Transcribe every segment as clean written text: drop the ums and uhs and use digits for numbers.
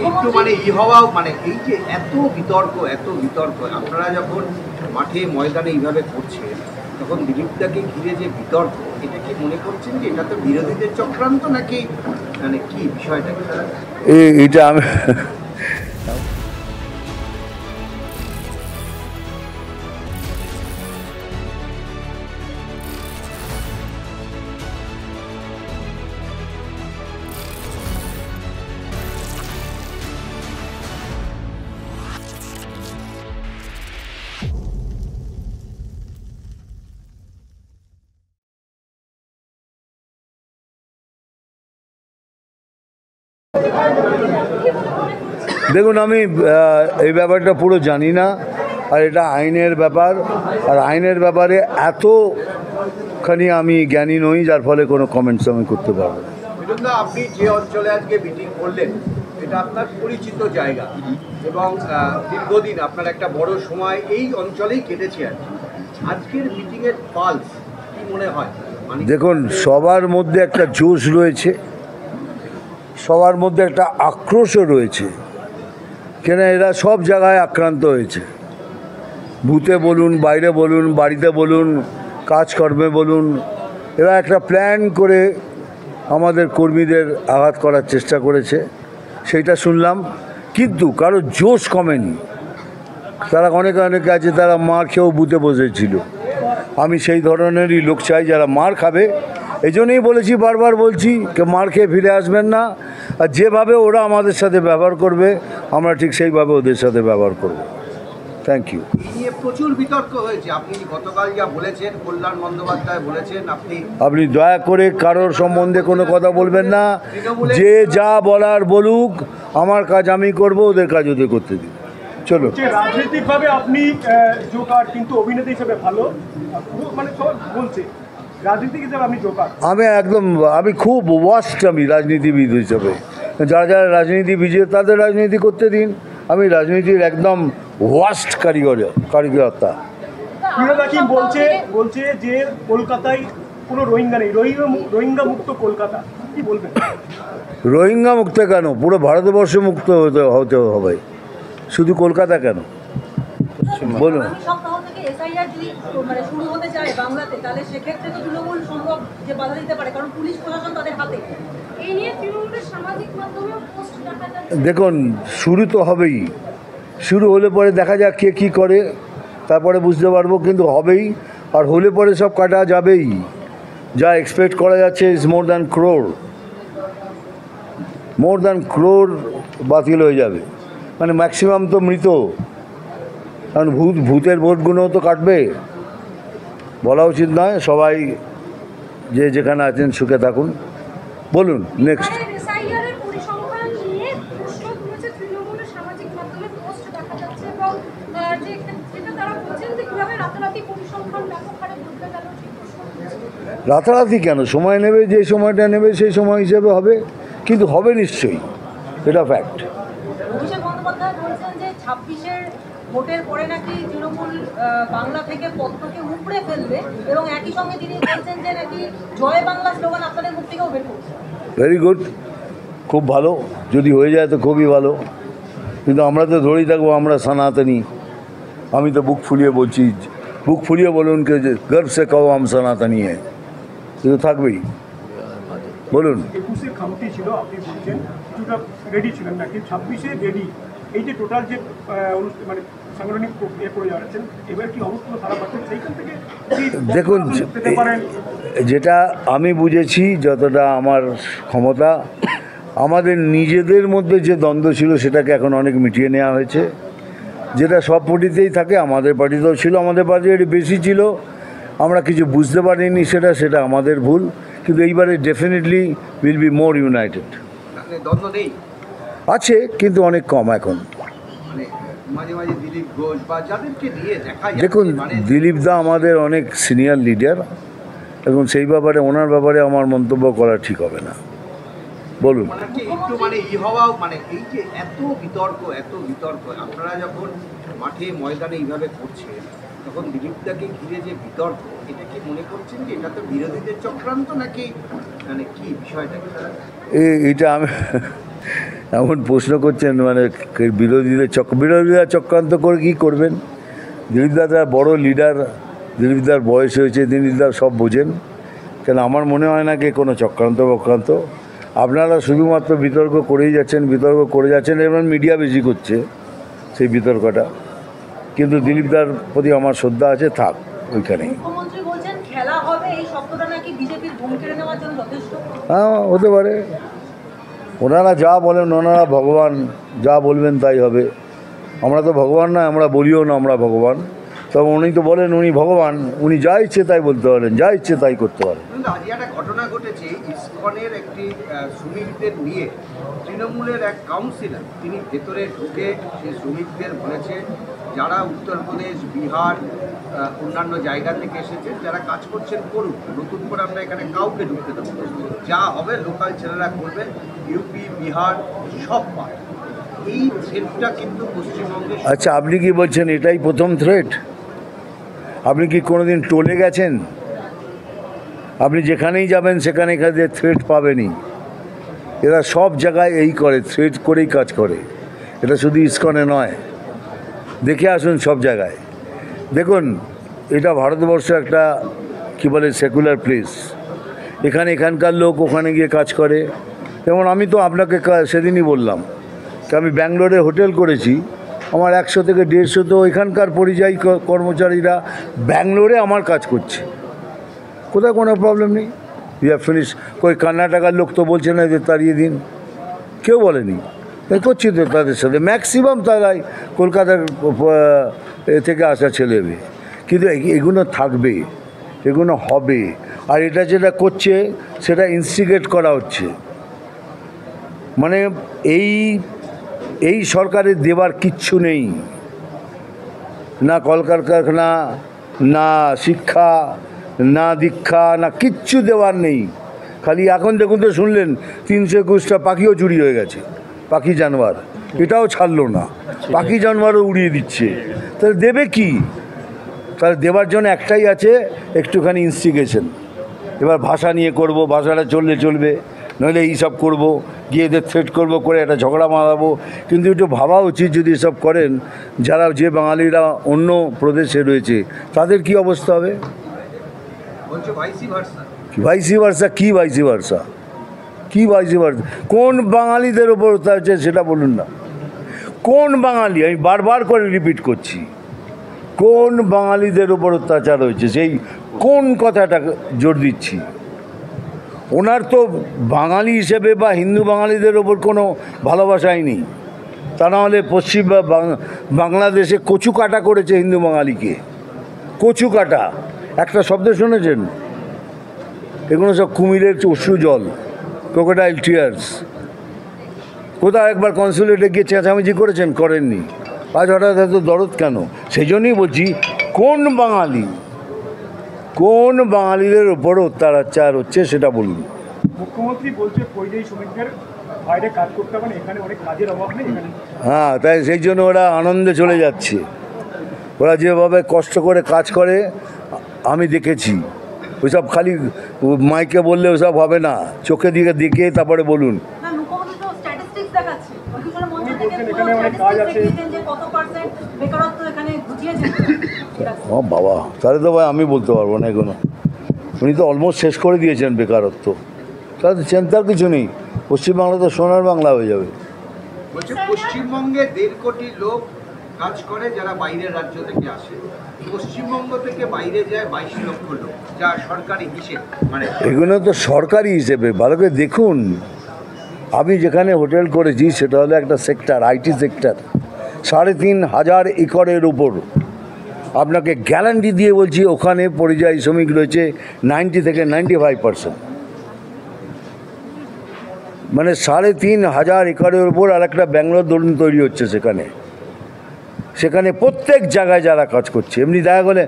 একটু মানে হওয়া মানে এই যে এত বিতর্ক আপনারা যখন মাঠে ময়দানে এইভাবে করছেন তখন দিলীপদাকে ঘিরে যে বিতর্ক, এটা কি মনে করছেন যে এটা তো বিরোধীদের চক্রান্ত নাকি মানে কি বিষয়টা? এটা আমি দেখুন, আমি এই ব্যাপারটা পুরো জানি না, আর এটা আইনের ব্যাপার, আর আইনের ব্যাপারে এতখানি আমি জ্ঞানী নই, যার ফলে কোনো কমেন্টস আমি করতে পারবো না। আপনি যে অঞ্চলে আজকে মিটিং করলেন এটা আপনার পরিচিত জায়গা এবং দীর্ঘদিন আপনার একটা বড় সময় এই অঞ্চলেই কেটেছে। আজকের মিটিংয়ের পালস কি মনে হয়? দেখুন, সবার মধ্যে একটা জোশ রয়েছে, সবার মধ্যে একটা আক্রোশও রয়েছে, কেন এরা সব জায়গায় আক্রান্ত হয়েছে। ভূতে বলুন, বাইরে বলুন, বাড়িতে বলুন, কাজকর্মে বলুন, এরা একটা প্ল্যান করে আমাদের কর্মীদের আঘাত করার চেষ্টা করেছে, সেইটা শুনলাম। কিন্তু কারো জোশ কমেনি, তারা অনেকে আছে তারা মার খেয়েও বুথে বসেছিল। আমি সেই ধরনেরই লোক চাই যারা মার খাবে। এই জন্যই বলেছি, বারবার বলছি, কে মার খেয়ে ফিরে আসবেন না, আর যেভাবে ওরা আমাদের সাথে ব্যবহার করবে আমরা ঠিক সেইভাবে ওদের সাথে ব্যবহার করব। Thank you. নিয়ে প্রচুর বিতর্ক হয়েছে। আপনি গতকাল যা বলেছেন, কল্যাণ বন্দ্যোপাধ্যায় বলেছেন, আপনি দয়া করে কারোর সম্বন্ধে কোনো কথা বলবেন না। যে যা বলার বলুক, আমার কাজ আমি করব, ওদের কাজ ওদের করতে দিন। চলো। রাজনৈতিকভাবে আপনি জোকার, কিন্তু অভিনেতা হিসেবে ভালো, মানে সব বলছে রাজনীতিক হিসেবে আপনি জোকার। আমি খুব ওয়াস্ট, আমি রাজনীতিবিদ হিসেবে। যারা যারা রাজনীতিবিদ তাদের রাজনীতি করতে দিন, আমি রাজনীতির একদম ওয়াস্ট কারিগরতা। বলছে যে কলকাতায় কোনো রোহিঙ্গা নেই, রোহিঙ্গা মুক্ত কলকাতা, কি বলবেন? রোহিঙ্গা মুক্ত কেন, পুরো ভারতবর্ষ মুক্ত হতে হবে, শুধু কলকাতা কেন বলুন। দেখুন, শুরু তো হবেই, শুরু হলে পরে দেখা যাক কে কী করে, তারপরে বুঝতে পারবো, কিন্তু হবেই। আর হলে পরে সব কাটা যাবেই, যা এক্সপেক্ট করা যাচ্ছে ইজ মোর দ্যান ক্রোর বাতিল হয়ে যাবে, মানে ম্যাক্সিমাম তো মৃত, কারণ ভূতের ভোটগুলো তো কাটবে। বলা উচিত নয়। সবাই যে যেখানে আছেন সুখে থাকুন। বলুন নেক্সট। রাতারাতি কেন, সময় নেবে, যে সময়টা নেবে সেই সময় হিসেবে হবে, কিন্তু হবে নিশ্চয়ই, এটা ফ্যাক্ট। ভোটের পরে নাকি তৃণমূল বাংলা থেকে পদ্মকে উপড়ে ফেলবে এবং একই সঙ্গে তিনি বলছেন যে নাকি জয় বাংলা স্লোগান আপনাদের মুখ থেকেও বের করছে। ভেরি গুড, খুব ভালো, যদি হয়ে যায় তো খুবই ভালো, কিন্তু আমরা তো ধরেই থাকবো আমরা সনাতনী। আমি তো বুক ফুলিয়ে বলছি, বুক ফুলিয়ে বলুন কে গর্ব সে কहो हम সনাতনী है, কিন্তু থাকবেই। বলুন। 21-এ খামতি ছিল, আপনি বলছেন কিছুটা রেডি ছিলেন না, কিন্তু 26-এ রেডি। এই যে টোটাল যে মানে সাংগঠনিক প্রক্রিয়া করে যাচ্ছেন, এবার কি অবস্থা খারাপ আছে সেইখান থেকে? দেখুন, যেটা আমি বুঝেছি, যতটা আমার ক্ষমতা, আমাদের নিজেদের মধ্যে যে দ্বন্দ্ব ছিল সেটাকে এখন অনেক মিটিয়ে নেওয়া হয়েছে, যেটা সব পার্টিতেই থাকে, আমাদের পার্টিতেও ছিল, আমাদের পার্টি একটু বেশি ছিল, আমরা কিছু বুঝতে পারিনি, সেটা আমাদের ভুল, কিন্তু এইবারে definitely will be more United. আছে কিন্তু অনেক কম এখন। দেখুন, দিলীপ দা আমাদের অনেক সিনিয়র লিডার, এবং সেই ব্যাপারে ওনার ব্যাপারে আমার মন্তব্য করা ঠিক হবে না। বলুন। একটু মানে এই যে এত বিতর্ক আপনারা যখন মাঠে ময়দানে এইভাবে করছেন তখন দিলীপদাকে ঘিরে যে বিতর্ক, এটা কি মনে করছেন যে এটা তো বিরোধীদের চক্রান্ত নাকি মানে কি বিষয়টা? এটা এমন প্রশ্ন করছেন, মানে বিরোধীরা চক্রান্ত করে কী করবেন? দিলীপ দাদা বড় লিডার, দিলীপ দার বয়স হয়েছে, দিলীপ দা সব বোঝেন। কেন আমার মনে হয় না কি কোনো চক্রান্ত আপনারা শুধুমাত্র বিতর্ক করেই যাচ্ছেন, এবং মিডিয়া বেশি করছে সেই বিতর্কটা। কিন্তু দিলীপ দার প্রতি আমার শ্রদ্ধা আছে, থাক ওইখানেই। মুখ্যমন্ত্রী বলছেন খেলা হবে, এই শব্দটা নাকি বিজেপির ঘুম কেড়ে নেওয়ার জন্য যথেষ্ট। হ্যাঁ, হতে পারে। ওনারা যা বলেন, ওনারা ভগবান, যা বলবেন তাই হবে। আমরা তো ভগবান না, আমরা বলিও না আমরা ভগবান। তবে উনি তো বলেন উনি ভগবান, উনি যা ইচ্ছে তাই বলতে পারেন, যা ইচ্ছে তাই করতে পারেন। কিন্তু আজ একটা ঘটনা ঘটেছে, ইসকনের একটি শ্রমিকদের নিয়ে তৃণমূলের এক কাউন্সিলর তিনি ভেতরে ঢুকে সেই শ্রমিকদের বলেছে, যারা উত্তরপ্রদেশ, বিহার, অন্যান্য জায়গা থেকে এসেছেন, যারা কাজ করছেন করুন, নতুন করে আমরা এখানে কাউকে ঢুকতে দেবো না। যা হবে লোকাল ছেলেরা করবেন, ইউপি, বিহার সব পায়। এই থ্রেটটা কিন্তু পশ্চিমবঙ্গে। আচ্ছা, আপনি কি বলছেন এটাই প্রথম থ্রেট? আপনি কি কোনোদিন টোলে গেছেন? আপনি যেখানেই যাবেন সেখানে এখানে থ্রেট পাবেনই। এরা সব জায়গায় এই করে, থ্রেট করেই কাজ করে। এটা শুধু ইসকনে নয়, দেখে আসুন সব জায়গায়। দেখুন, এটা ভারতবর্ষ একটা কী বলে সেকুলার প্লেস। এখানকার লোক ওখানে গিয়ে কাজ করে। যেমন আমি তো আপনাকে সেদিনই বললাম যে আমি ব্যাঙ্গালোরে হোটেল করেছি, আমার 100 থেকে 150 তো এখানকার পরিযায়ী কর্মচারীরা ব্যাঙ্গালোরে আমার কাজ করছে, কোথাও কোনো প্রবলেম নেই। We have finish. কই কর্ণাটকার লোক তো বলছে না যে তাড়িয়ে দিন, কেউ বলেনি। তাই করছি তো তাদের সাথে, ম্যাক্সিমাম তারাই কলকাতার থেকে আসা ছেলে মেয়ে। কিন্তু এগুলো থাকবে, এগুলো হবে। আর এটা যেটা করছে সেটা ইনস্টিগেট করা হচ্ছে। মানে এই সরকারের দেবার কিচ্ছু নেই, না কলকারখানা, না শিক্ষা, না দীক্ষা, না কিচ্ছু দেওয়ার নেই। খালি এখন দেখুন তো, শুনলেন 321টা পাখিও চুরি হয়ে গেছে, পাখি জানোয়ার, এটাও ছাড়লো না, পাখি জানোয়ারও উড়িয়ে দিচ্ছে। তাহলে দেবে কি? তাহলে দেবার জন্য একটাই আছে, একটুখানি ইনস্টিগেশন। এবার ভাষা নিয়ে করব, ভাষাটা চলবে, নইলে এইসব করব, গিয়ে এদের থ্রেট করবো, করে একটা ঝগড়া মারাবো। কিন্তু একটু ভাবা উচিত, যদি এসব করেন, যে বাঙালিরা অন্য প্রদেশে রয়েছে তাদের কি অবস্থা হবে? Vice versa. কোন বাঙালিদের ওপর হচ্ছে সেটা বলুন না। কোন বাঙালি? আমি বারবার করে রিপিট করছি, কোন বাঙালিদের ওপর অত্যাচার হয়েছে, সেই কোন কথাটা জোর দিচ্ছি। ওনার তো বাঙালি হিসেবে বা হিন্দু বাঙালিদের ওপর কোনো ভালোবাসাই নেই। তা নাহলে পশ্চিম বাংলাদেশে কচু কাটা করেছে হিন্দু বাঙালিকে। কচু কাটা একটা শব্দ শুনেছেন? এগুলো সব কুমিরের অশ্রু জল, ক্রোকোডাইল টিয়ার্স। কোথাও একবার কনসুলেটে গিয়ে চেঁচামেচি করেছেন? করেননি। আজ হঠাৎ এত দরদ কেন? সেই জন্যই বলছি, কোন বাঙালিদের ওপর অত্যাচার হচ্ছে সেটা বলুন। মুখ্যমন্ত্রী বলছে পরিযায়ী শ্রমিকদের বাইরে কাজ করতে হবে না, এখানে অনেক কাজের অভাব নেই এখানে। হ্যাঁ, তাই সেই জন্য ওরা আনন্দে চলে যাচ্ছে। ওরা যেভাবে কষ্ট করে কাজ করে আমি দেখেছি। ওইসব খালি মাইকে বললে ওসব হবে না, চোখে দিকে দেখে তারপরে বলুন। ও বাবা, তাহলে তো ভাই আমি বলতে পারবো না এগুলো। উনি তো অলমোস্ট শেষ করে দিয়েছেন বেকারত্ব। তাহলে চিন্তার কিছু নেই, পশ্চিমবাংলা তো সোনার বাংলা হয়ে যাবে। বলছে পশ্চিমবঙ্গে 1.5 কোটি লোক কাজ করে যারা বাইরের রাজ্য থেকে আসে, পশ্চিমবঙ্গ থেকে বাইরে যায় 22 লক্ষ লোক, যা সরকারি হিসেব। মানে এগুলো তো সরকারি হিসেবে, ভালো করে দেখুন। আমি যেখানে হোটেল করেছি সেটা হলো একটা সেক্টর, আইটি সেক্টর, 3,500 একরের উপর। আপনাকে গ্যারান্টি দিয়ে বলছি, ওখানে পরিযায়ী শ্রমিক রয়েছে 90 থেকে 95%। মানে 3,500 একরের উপর আর একটা ব্যাঙ্গালোর দরুন তৈরি হচ্ছে সেখানে প্রত্যেক জায়গায় যারা কাজ করছে। এমনি দেখা গেলে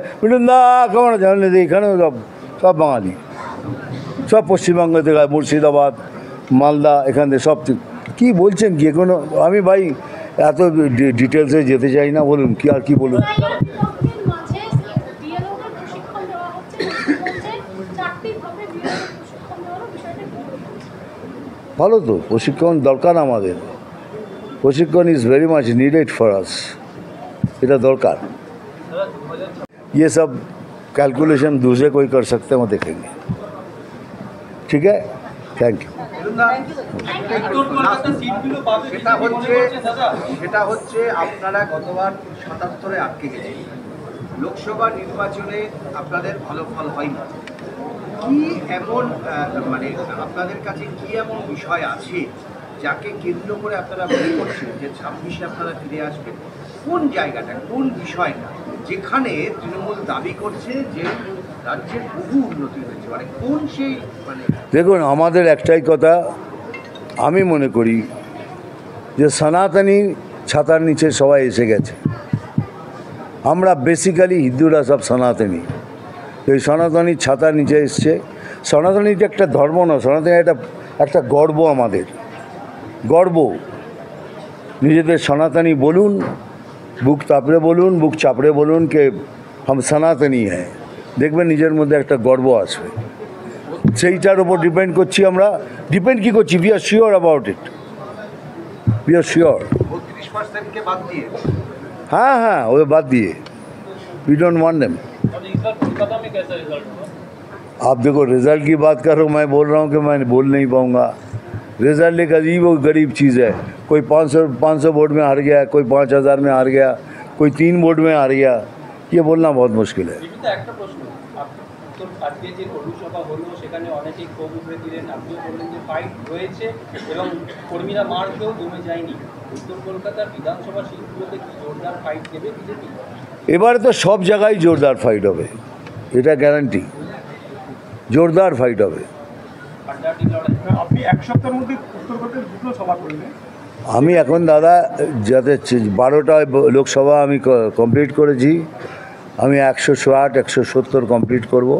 না কেমন জানেন, এখানেও সব বাঙালি, সব পশ্চিমবঙ্গ থেকে, মুর্শিদাবাদ, মালদা, এখান থেকে সব। কী বলছেন কি কোনো? আমি ভাই এত ডিটেলসে যেতে চাই না, বলুন কি আর কি বলুন। ভালো তো, প্রশিক্ষণ দরকার আমাদের। प्रशिक्षण is very much needed for us, इतना दरकार। ये सब कैलकुलेशन दूसरे कोई कर सकते हैं, वो देखेंगे। ठीक है, थैंक यू। সেটা হচ্ছে আপনারা গতবার ৭৭-এ আটকে গেছেন, লোকসভা নির্বাচনে আপনাদের ভালো ফল হয়নি। কি এমন মানে আপনাদের কাছে কি এমন বিষয় আছে যাকে কেন্দ্র করে আপনারা মনে করছেন যে ২৬-এ আপনারা ফিরে আসবেন? কোন জায়গাটা, কোন বিষয়টা যেখানে তৃণমূল দাবি করছে যে রাজ্যের বহু উন্নতি হয়েছে, মানে কোন সেই মানে? দেখুন, আমাদের একটাই কথা, আমি মনে করি যে সনাতনী ছাতার নিচে সবাই এসে গেছে। আমরা বেসিক্যালি হিন্দুরা সব সনাতনী, এই সনাতনী ছাতার নিচে এসছে। সনাতনীটা একটা ধর্ম না, সনাতনী একটা গর্ব, আমাদের গর্ব। নিজেদের সনাতনী বলুন, বুক তাপড়ে বলুন, বুক চাপড়ে বলুন কে হাম সনাতনী হ্যাঁ, দেখবেন নিজের মধ্যে একটা গর্ব আসবে। সেইটার উপর ডিপেন্ড করছি আমরা। ডিপেন্ড কী করছি? We are sure about it, we are sure. ৩২%-কে বাদ দিয়ে? हाँ हाँ, वो बात दिए, वी डोंट वांट देम। आप देखो, रिजल्ट की बात कर रहा हूँ, मैं बोल रहा हूँ कि मैं बोल नहीं पाऊँगा। रिजल्ट एक अजीब और गरीब चीज़ है। कोई 500 वोट में हार गया, कोई 5000 में हार गया, कोई 3 वोट में हार गया, ये बोलना बहुत मुश्किल है। আজকে যে পৌরসভা হলো সেখানে অনেকেই ক্ষোভ উগড়ে দিলেন, আপনিও বললেন যে ফাইট রয়েছে এবং কর্মীরা মার কেউ দমে যায়নি। উত্তর কলকাতার বিধানসভা সিটগুলোতে কি জোরদার ফাইট দেবে বিজেপি? এবারে তো সব জায়গায় জোরদার ফাইট হবে, এটা গ্যারান্টি, জোরদার ফাইট হবে। আপনি এক সপ্তাহের মধ্যে উত্তর কলকাতায় দুটো সভা করলেন। আমি এখন দাদা, যাতে 12টায় লোকসভা আমি কমপ্লিট করেছি, আমি 160 170 কমপ্লিট করব,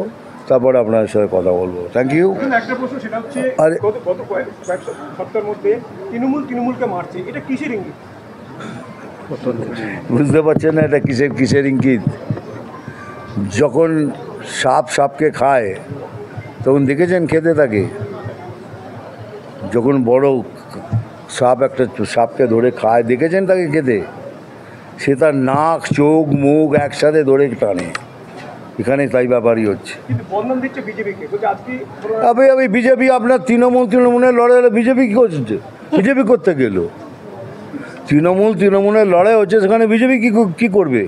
তারপরে আপনার সাথে কথা বলবো। Thank you. একটা প্রশ্ন, সেটা হচ্ছে আরে- গত কয়েক সপ্তাহের মধ্যে তৃণমূলকে মারছে, এটা কিসের ইঙ্গিত? বুঝতে পারছেন না এটা কিসের ইঙ্গিত? যখন সাপকে খায় তখন দেখেছেন খেতে থাকে? যখন বড় সাপ একটা সাপকে ধরে খায়, দেখেছেন তাকে খেতে? সে তার নাক, চোখ, মুখ একসাথে ধরে টানে। এখানে তাই ব্যাপারই হচ্ছে। কিন্তু বন্ধন দিচ্ছে বিজেপিকে, বলছে আজকে আমি বিজেপি, আপনার তৃণমূলের লড়াই হলে বিজেপি কী করছে? বিজেপি করতে গেল, তৃণমূলের লড়াই হচ্ছে, সেখানে বিজেপি কী করবে?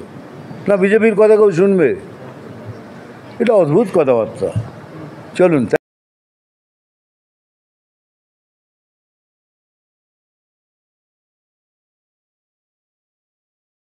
না বিজেপির কথা কেউ শুনবে? এটা অদ্ভুত কথাবার্তা। চলুন।